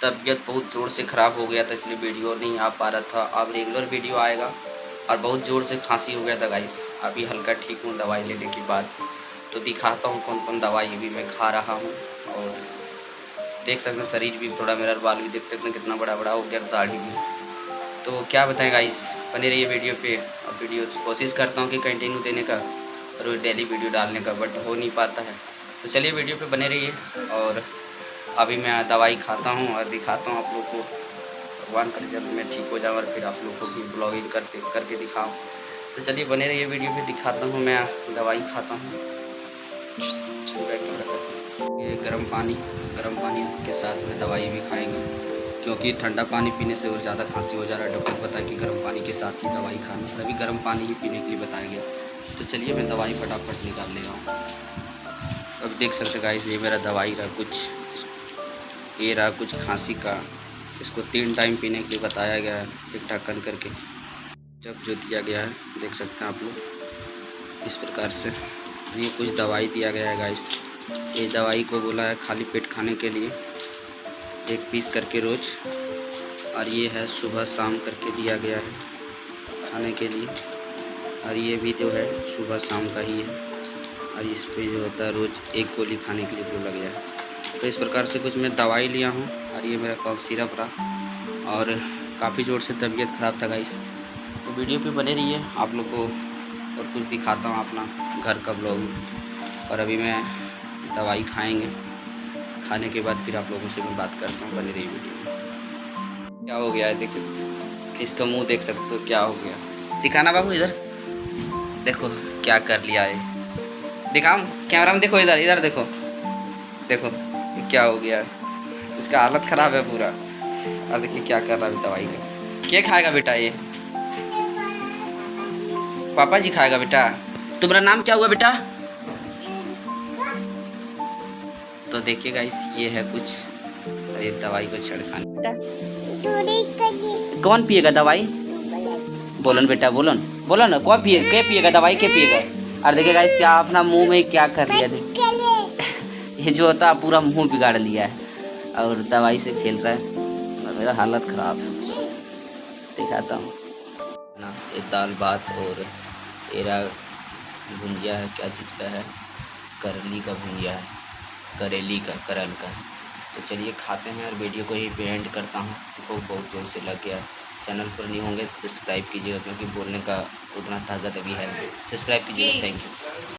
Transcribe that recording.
तबीयत बहुत ज़ोर से ख़राब हो गया था, इसलिए वीडियो नहीं आ पा रहा था। अब रेगुलर वीडियो आएगा। और बहुत ज़ोर से खांसी हो गया था गाइस, अभी हल्का ठीक हूँ दवाई लेने के बाद। तो दिखाता हूँ कौन कौन दवाई अभी मैं खा रहा हूँ। और देख सकते हैं शरीर भी थोड़ा, मेरा बाल भी देख सकते हैं कितना बड़ा बड़ा हो गया, दाढ़ी भी। तो क्या बताएं गाइस, बने रहिए वीडियो पे। और वीडियो कोशिश करता हूँ कि कंटिन्यू देने का, रोज़ डेली वीडियो डालने का, बट हो नहीं पाता है। तो चलिए वीडियो पे बने रहिए। और अभी मैं दवाई खाता हूँ और दिखाता हूँ आप लोग को। भगवान करे जल्द मैं ठीक हो जाऊँ और फिर आप लोग को भी ब्लॉगिंग करके दिखाऊँ। तो चलिए बने रहिए वीडियो पे, दिखाता हूँ मैं दवाई खाता हूँ। ये गर्म पानी के साथ में दवाई भी खाएंगे, क्योंकि ठंडा पानी पीने से और ज़्यादा खांसी हो जा रहा है। डॉक्टर बताया कि गर्म पानी के साथ ही दवाई खाना, अभी गर्म पानी ही पीने के लिए बताया गया। तो चलिए मैं दवाई फटाफट निकाल ले रहा हूँ। अब देख सकते गाइस, ये मेरा दवाई रहा कुछ, ये रहा कुछ खांसी का। इसको 3 टाइम पीने के लिए बताया गया है, एक ढक्कन करके जब जो दिया गया है, देख सकते हैं आप लोग इस प्रकार से। ये कुछ दवाई दिया गया है गाइस। ये दवाई को बोला है खाली पेट खाने के लिए, 1 पीस करके रोज़। और ये है सुबह शाम करके दिया गया है खाने के लिए। और ये भी जो है सुबह शाम का ही है। और इस पे जो होता है रोज़ 1 गोली खाने के लिए बोला गया है। तो इस प्रकार से कुछ मैं दवाई लिया हूँ। और ये मेरा कफ सिरप रहा। और काफ़ी ज़ोर से तबीयत ख़राब था गाइस। तो वीडियो पे बने रहिए, आप लोग को और कुछ दिखाता हूँ अपना घर का ब्लॉग। और अभी मैं दवाई खाएंगे, खाने के बाद फिर आप लोगों से मैं बात करता हूँ। बने रहिए वीडियो में। क्या हो गया है देखो, इसका मुंह देख सकते हो क्या हो गया। दिखाना बाबू इधर, देखो क्या कर लिया है। दिखाओ कैमरा में, देखो इधर इधर देखो, देखो ये क्या हो गया है। इसका हालत ख़राब है पूरा। और देखिए क्या कर रहा है दवाई का। क्या खाएगा बेटा ये? पापा जी खाएगा बेटा। तुम्हारा नाम क्या हुआ बेटा? तो देखिए गाइस, ये है कुछ, अरे दवाई को छिड़काने बेटा। कौन पिएगा दवाई? बोलन बेटा, बोलन बोलो ना, कौन पिएगा दवाई, के पिएगा? और देखिए गाइस, क्या अपना मुंह में क्या कर लिया ये जो होता है पूरा मुंह बिगाड़ लिया है। और दवाई से खेल रहा है, मेरा हालत ख़राब। दिखाता हूँ ना, ये दाल भात और एरा भुंजिया है, क्या चीज़ का है, करली का भुंजिया है, करेली का, करल का। तो चलिए खाते हैं और वीडियो को ही एंड करता हूँ। भूख बहुत ज़ोर से लग गया। चैनल पर नहीं होंगे तो सब्सक्राइब कीजिएगा, क्योंकि बोलने का उतना ताकत अभी है। सब्सक्राइब कीजिएगा। Thank you.